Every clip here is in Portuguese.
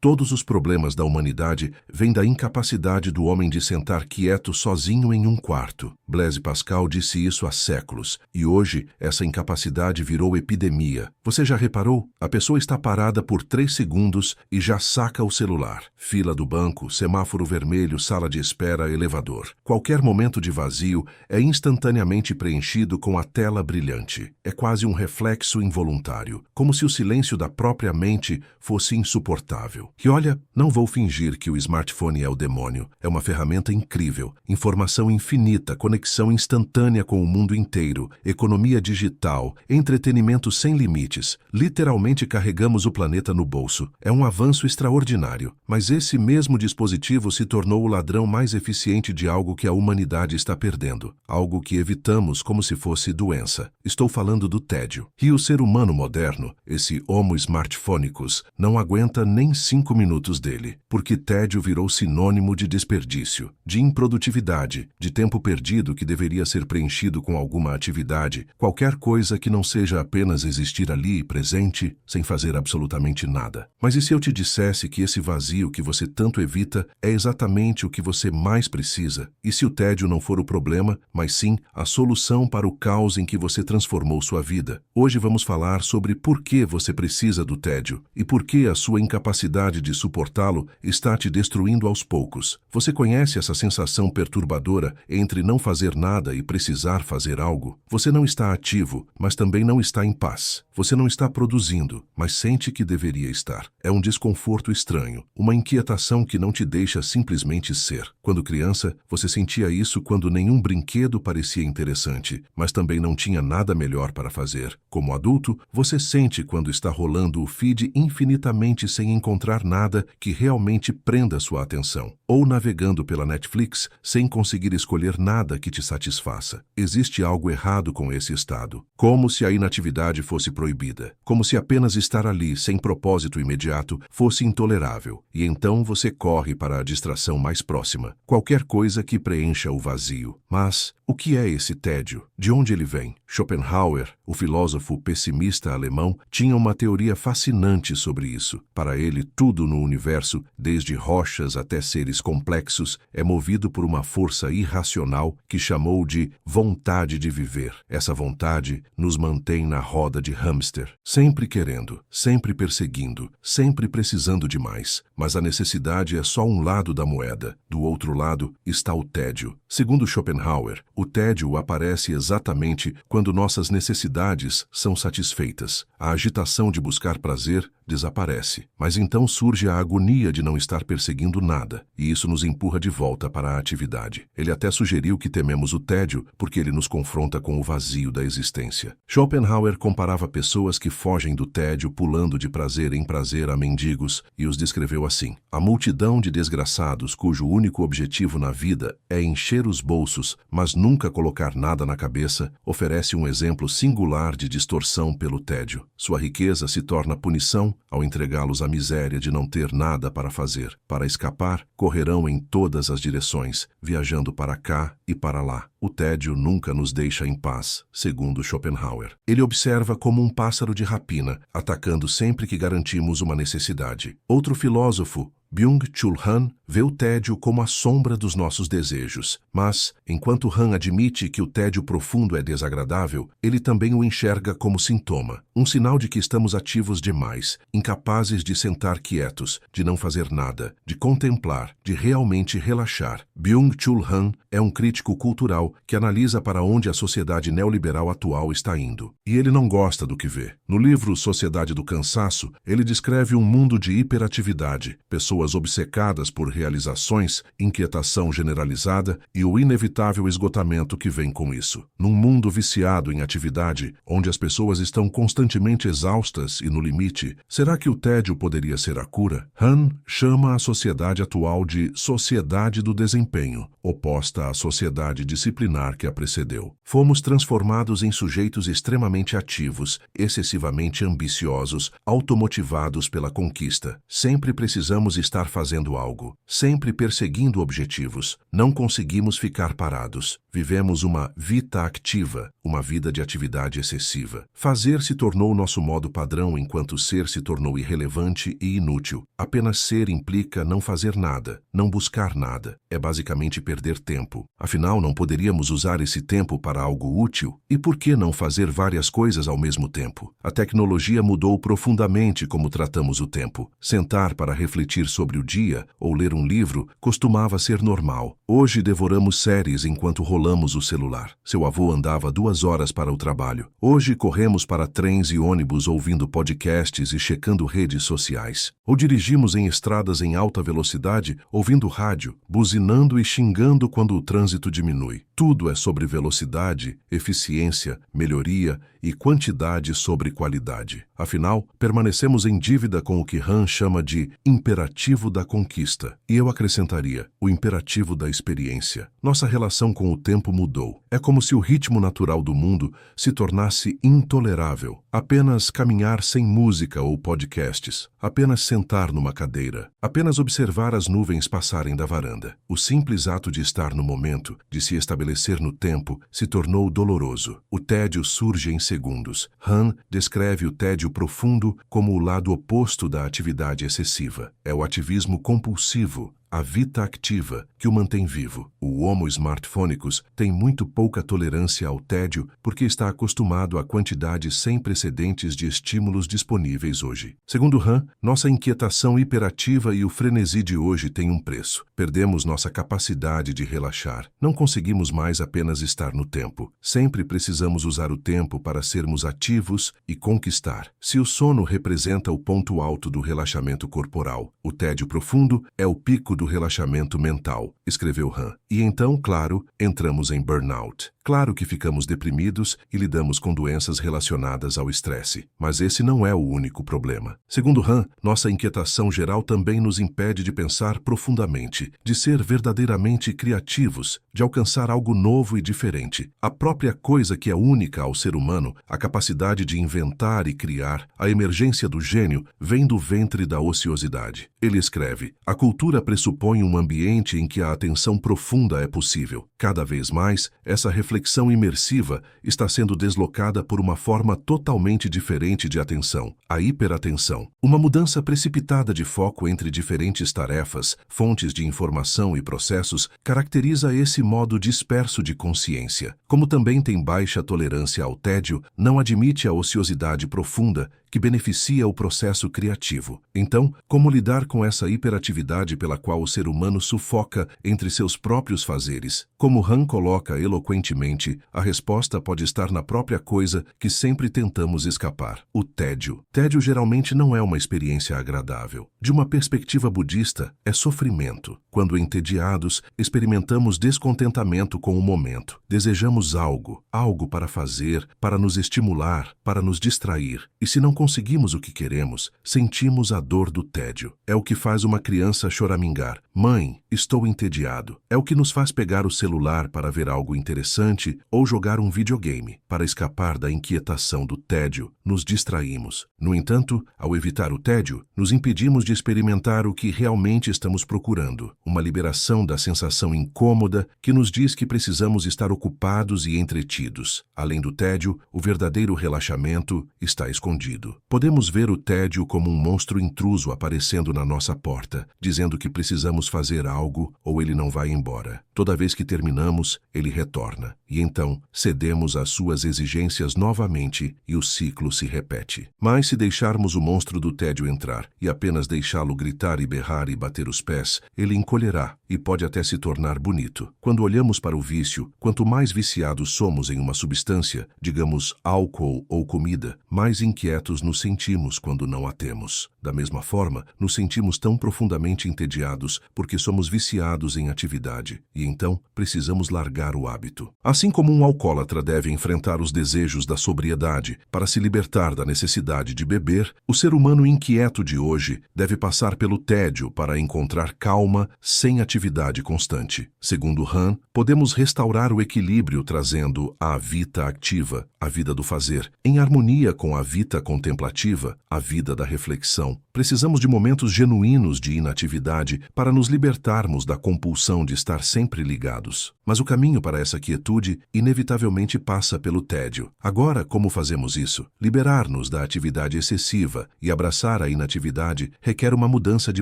Todos os problemas da humanidade vêm da incapacidade do homem de sentar quieto sozinho em um quarto. Blaise Pascal disse isso há séculos, e hoje essa incapacidade virou epidemia. Você já reparou? A pessoa está parada por 3 segundos e já saca o celular. Fila do banco, semáforo vermelho, sala de espera, elevador. Qualquer momento de vazio é instantaneamente preenchido com a tela brilhante. É quase um reflexo involuntário, como se o silêncio da própria mente fosse insuportável. E olha, não vou fingir que o smartphone é o demônio. É uma ferramenta incrível, informação infinita, conexão instantânea com o mundo inteiro, economia digital, entretenimento sem limites. Literalmente carregamos o planeta no bolso. É um avanço extraordinário. Mas esse mesmo dispositivo se tornou o ladrão mais eficiente de algo que a humanidade está perdendo. Algo que evitamos como se fosse doença. Estou falando do tédio. E o ser humano moderno, esse Homo smartphonicus, não aguenta nem 5 minutos dele, porque tédio virou sinônimo de desperdício, de improdutividade, de tempo perdido que deveria ser preenchido com alguma atividade, qualquer coisa que não seja apenas existir ali, presente, sem fazer absolutamente nada. Mas e se eu te dissesse que esse vazio que você tanto evita é exatamente o que você mais precisa? E se o tédio não for o problema, mas sim a solução para o caos em que você transformou sua vida? Hoje vamos falar sobre por que você precisa do tédio e por que a sua incapacidade de suportá-lo está te destruindo aos poucos. Você conhece essa sensação perturbadora entre não fazer nada e precisar fazer algo? Você não está ativo, mas também não está em paz. Você não está produzindo, mas sente que deveria estar. É um desconforto estranho, uma inquietação que não te deixa simplesmente ser. Quando criança, você sentia isso quando nenhum brinquedo parecia interessante, mas também não tinha nada melhor para fazer. Como adulto, você sente quando está rolando o feed infinitamente sem encontrar nada que realmente prenda sua atenção, ou navegando pela Netflix sem conseguir escolher nada que te satisfaça. Existe algo errado com esse estado, como se a inatividade fosse proibida, como se apenas estar ali sem propósito imediato fosse intolerável, e então você corre para a distração mais próxima, qualquer coisa que preencha o vazio. Mas o que é esse tédio? De onde ele vem? Schopenhauer, o filósofo pessimista alemão, tinha uma teoria fascinante sobre isso. Para ele, tudo no universo, desde rochas até seres complexos, é movido por uma força irracional que chamou de vontade de viver. Essa vontade nos mantém na roda de hamster, sempre querendo, sempre perseguindo, sempre precisando de mais. Mas a necessidade é só um lado da moeda. Do outro lado está o tédio. Segundo Schopenhauer, o tédio aparece exatamente quando nossas necessidades são satisfeitas. A agitação de buscar prazer desaparece. Mas então surge a agonia de não estar perseguindo nada, e isso nos empurra de volta para a atividade. Ele até sugeriu que tememos o tédio porque ele nos confronta com o vazio da existência. Schopenhauer comparava pessoas que fogem do tédio pulando de prazer em prazer a mendigos e os descreveu assim: a multidão de desgraçados cujo único objetivo na vida é encher os bolsos, mas nunca colocar nada na cabeça, oferece um exemplo singular de distorção pelo tédio. Sua riqueza se torna punição ao entregá-los à miséria de não ter nada para fazer. Para escapar, correrão em todas as direções, viajando para cá e para lá. O tédio nunca nos deixa em paz, segundo Schopenhauer. Ele observa como um pássaro de rapina, atacando sempre que garantimos uma necessidade. Outro filósofo, Byung-Chul Han, vê o tédio como a sombra dos nossos desejos. Mas, enquanto Han admite que o tédio profundo é desagradável, ele também o enxerga como sintoma, um sinal de que estamos ativos demais, incapazes de sentar quietos, de não fazer nada, de contemplar, de realmente relaxar. Byung-Chul Han é um crítico cultural que analisa para onde a sociedade neoliberal atual está indo. E ele não gosta do que vê. No livro Sociedade do Cansaço, ele descreve um mundo de hiperatividade, pessoas obcecadas por realizações, inquietação generalizada e o inevitável esgotamento que vem com isso. Num mundo viciado em atividade, onde as pessoas estão constantemente exaustas e no limite, será que o tédio poderia ser a cura? Han chama a sociedade atual de sociedade do desempenho, oposta à sociedade disciplinar que a precedeu. Fomos transformados em sujeitos extremamente ativos, excessivamente ambiciosos, automotivados pela conquista. Sempre precisamos estar fazendo algo, sempre perseguindo objetivos. Não conseguimos ficar parados. Vivemos uma vita activa, uma vida de atividade excessiva. Fazer se tornou tornou nosso modo padrão enquanto ser se tornou irrelevante e inútil. Apenas ser implica não fazer nada, não buscar nada. É basicamente perder tempo. Afinal, não poderíamos usar esse tempo para algo útil? E por que não fazer várias coisas ao mesmo tempo? A tecnologia mudou profundamente como tratamos o tempo. Sentar para refletir sobre o dia ou ler um livro costumava ser normal. Hoje devoramos séries enquanto rolamos o celular. Seu avô andava 2 horas para o trabalho. Hoje corremos para trens e ônibus ouvindo podcasts e checando redes sociais. Ou dirigimos em estradas em alta velocidade, ouvindo rádio, buzinando e xingando quando o trânsito diminui. Tudo é sobre velocidade, eficiência, melhoria e quantidade sobre qualidade. Afinal, permanecemos em dívida com o que Han chama de imperativo da conquista. E eu acrescentaria, o imperativo da experiência. Nossa relação com o tempo mudou. É como se o ritmo natural do mundo se tornasse intolerável. Apenas caminhar sem música ou podcasts. Apenas sentar numa cadeira. Apenas observar as nuvens passarem da varanda. O simples ato de estar no momento, de se estabelecer no tempo, se tornou doloroso. O tédio surge em segundos. Han descreve o tédio profundo como o lado oposto da atividade excessiva. É o ativismo compulsivo, a vita ativa, que o mantém vivo. O Homo smartphonicus tem muito pouca tolerância ao tédio porque está acostumado à quantidade sem precedentes de estímulos disponíveis hoje. Segundo Han, nossa inquietação hiperativa e o frenesi de hoje têm um preço. Perdemos nossa capacidade de relaxar. Não conseguimos mais apenas estar no tempo. Sempre precisamos usar o tempo para sermos ativos e conquistar. Se o sono representa o ponto alto do relaxamento corporal, o tédio profundo é o pico do relaxamento mental, escreveu Han. E então, claro, entramos em burnout. Claro que ficamos deprimidos e lidamos com doenças relacionadas ao estresse, mas esse não é o único problema. Segundo Han, nossa inquietação geral também nos impede de pensar profundamente, de ser verdadeiramente criativos, de alcançar algo novo e diferente. A própria coisa que é única ao ser humano, a capacidade de inventar e criar, a emergência do gênio, vem do ventre da ociosidade. Ele escreve, a cultura pressupõe um ambiente em que a atenção profunda é possível. Cada vez mais, essa reflexão imersiva está sendo deslocada por uma forma totalmente diferente de atenção, a hiperatenção. Uma mudança precipitada de foco entre diferentes tarefas, fontes de informação e processos caracteriza esse modo disperso de consciência. Como também tem baixa tolerância ao tédio, não admite a ociosidade profunda que beneficia o processo criativo. Então, como lidar com essa hiperatividade pela qual o ser humano sufoca entre seus próprios fazeres? Como Han coloca eloquentemente, a resposta pode estar na própria coisa que sempre tentamos escapar: o tédio. Tédio geralmente não é uma experiência agradável. De uma perspectiva budista, é sofrimento. Quando entediados, experimentamos descontentamento com o momento. Desejamos algo para fazer, para nos estimular, para nos distrair. E se não conseguimos o que queremos, sentimos a dor do tédio. É o que faz uma criança choramingar: mãe, estou entediado. É o que nos faz pegar o celular para ver algo interessante ou jogar um videogame. Para escapar da inquietação do tédio, nos distraímos. No entanto, ao evitar o tédio, nos impedimos de experimentar o que realmente estamos procurando. Uma liberação da sensação incômoda que nos diz que precisamos estar ocupados e entretidos. Além do tédio, o verdadeiro relaxamento está escondido. Podemos ver o tédio como um monstro intruso aparecendo na nossa porta, dizendo que precisamos fazer algo ou ele não vai embora. Toda vez que terminamos, ele retorna. E então, cedemos às suas exigências novamente e o ciclo se repete. Mas se deixarmos o monstro do tédio entrar e apenas deixá-lo gritar e berrar e bater os pés, ele encolherá e pode até se tornar bonito. Quando olhamos para o vício, quanto mais viciados somos em uma substância, digamos álcool ou comida, mais inquietos nos sentimos quando não a temos. Da mesma forma, nos sentimos tão profundamente entediados porque somos viciados em atividade e então precisamos largar o hábito. Assim como um alcoólatra deve enfrentar os desejos da sobriedade para se libertar da necessidade de beber, o ser humano inquieto de hoje deve passar pelo tédio para encontrar calma sem atividade constante. Segundo Han, podemos restaurar o equilíbrio trazendo a vita ativa, a vida do fazer, em harmonia com a vita contemplativa, a vida da reflexão. Precisamos de momentos genuínos de inatividade para nos libertarmos da compulsão de estar sempre ligados. Mas o caminho para essa quietude inevitavelmente passa pelo tédio. Agora, como fazemos isso? Liberar-nos da atividade excessiva e abraçar a inatividade requer uma mudança de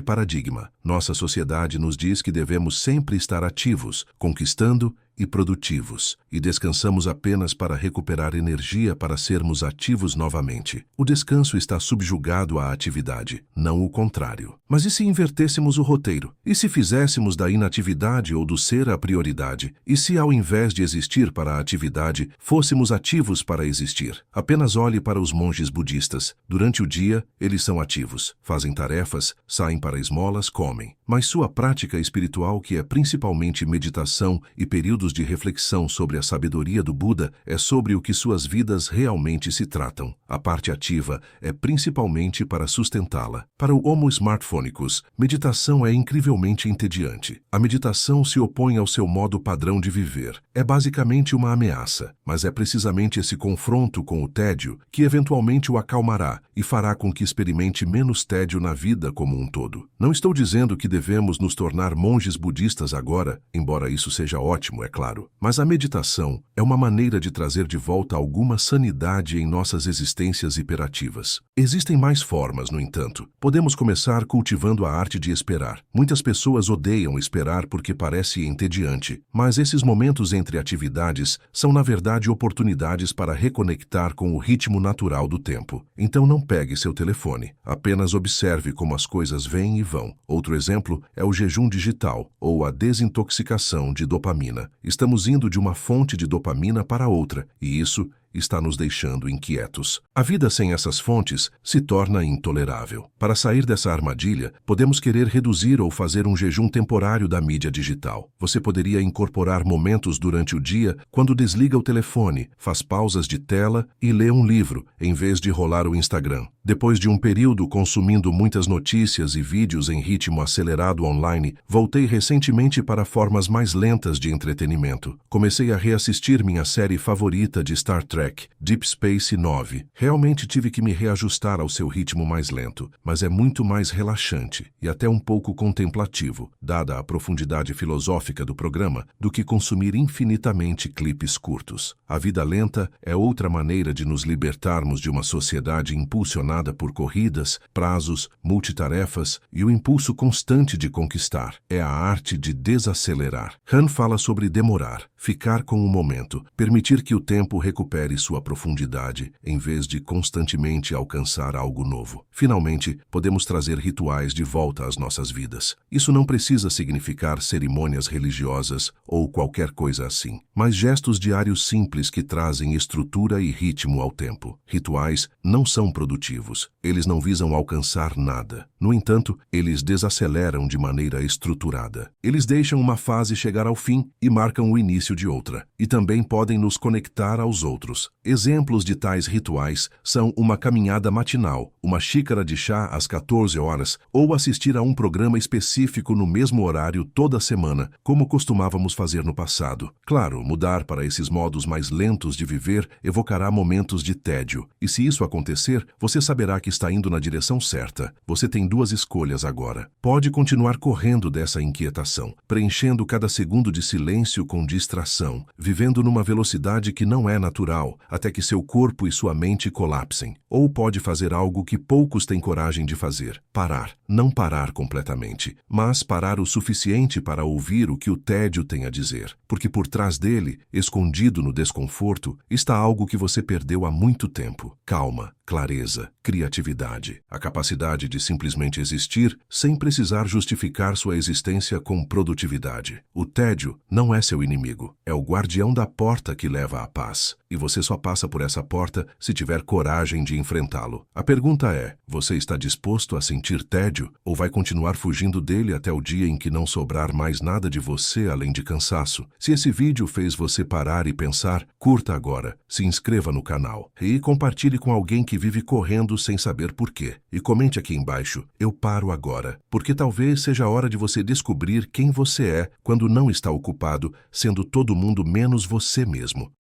paradigma. Nossa sociedade nos diz que devemos sempre estar ativos, conquistando e produtivos, e descansamos apenas para recuperar energia para sermos ativos novamente. O descanso está subjugado à atividade, não o contrário. Mas e se invertêssemos o roteiro? E se fizéssemos da inatividade ou do ser a prioridade? E se ao invés de existir para a atividade, fôssemos ativos para existir? Apenas olhe para os monges budistas. Durante o dia, eles são ativos, fazem tarefas, saem para esmolas, comem. Mas sua prática espiritual, que é principalmente meditação e períodos de reflexão sobre a sabedoria do Buda, é sobre o que suas vidas realmente se tratam. A parte ativa é principalmente para sustentá-la. Para o Homo Smartphonicus, meditação é incrivelmente entediante. A meditação se opõe ao seu modo padrão de viver. É basicamente uma ameaça, mas é precisamente esse confronto com o tédio que eventualmente o acalmará e fará com que experimente menos tédio na vida como um todo. Não estou dizendo que devemos nos tornar monges budistas agora, embora isso seja ótimo, é claro. Mas a meditação é uma maneira de trazer de volta alguma sanidade em nossas existências hiperativas. Existem mais formas, no entanto. Podemos começar cultivando a arte de esperar. Muitas pessoas odeiam esperar porque parece entediante, mas esses momentos entre atividades são, na verdade, oportunidades para reconectar com o ritmo natural do tempo. Então não pegue seu telefone. Apenas observe como as coisas vêm e vão. Outro exemplo é o jejum digital, ou a desintoxicação de dopamina. Estamos indo de uma fonte de dopamina para outra, e isso está nos deixando inquietos. A vida sem essas fontes se torna intolerável. Para sair dessa armadilha, podemos querer reduzir ou fazer um jejum temporário da mídia digital. Você poderia incorporar momentos durante o dia quando desliga o telefone, faz pausas de tela e lê um livro, em vez de rolar o Instagram. Depois de um período consumindo muitas notícias e vídeos em ritmo acelerado online, voltei recentemente para formas mais lentas de entretenimento. Comecei a reassistir minha série favorita de Star Trek, Deep Space Nine. Realmente tive que me reajustar ao seu ritmo mais lento, mas é muito mais relaxante e até um pouco contemplativo, dada a profundidade filosófica do programa, do que consumir infinitamente clipes curtos. A vida lenta é outra maneira de nos libertarmos de uma sociedade impulsionada por corridas, prazos, multitarefas e o impulso constante de conquistar. É a arte de desacelerar. Han fala sobre demorar, ficar com o momento, permitir que o tempo recupere sua profundidade, em vez de constantemente alcançar algo novo. Finalmente, podemos trazer rituais de volta às nossas vidas. Isso não precisa significar cerimônias religiosas ou qualquer coisa assim, mas gestos diários simples que trazem estrutura e ritmo ao tempo. Rituais não são produtivos. Eles não visam alcançar nada. No entanto, eles desaceleram de maneira estruturada. Eles deixam uma fase chegar ao fim e marcam o início de outra, e também podem nos conectar aos outros. Exemplos de tais rituais são uma caminhada matinal, uma xícara de chá às 14 horas, ou assistir a um programa específico no mesmo horário toda semana, como costumávamos fazer no passado. Claro, mudar para esses modos mais lentos de viver evocará momentos de tédio, e se isso acontecer, você saberá que está indo na direção certa. Você tem duas escolhas agora. Pode continuar correndo dessa inquietação, preenchendo cada segundo de silêncio com distração, vivendo numa velocidade que não é natural, até que seu corpo e sua mente colapsem. Ou pode fazer algo que poucos têm coragem de fazer: parar. Não parar completamente, mas parar o suficiente para ouvir o que o tédio tem a dizer. Porque por trás dele, escondido no desconforto, está algo que você perdeu há muito tempo: calma, clareza, criatividade, a capacidade de simplesmente existir sem precisar justificar sua existência com produtividade. O tédio não é seu inimigo, é o guardião da porta que leva à paz. E você só passa por essa porta se tiver coragem de enfrentá-lo. A pergunta é: você está disposto a sentir tédio ou vai continuar fugindo dele até o dia em que não sobrar mais nada de você além de cansaço? Se esse vídeo fez você parar e pensar, curta agora, se inscreva no canal e compartilhe com alguém que vive correndo sem saber por quê. E comente aqui embaixo: eu paro agora, porque talvez seja a hora de você descobrir quem você é quando não está ocupado sendo todo mundo menos você mesmo.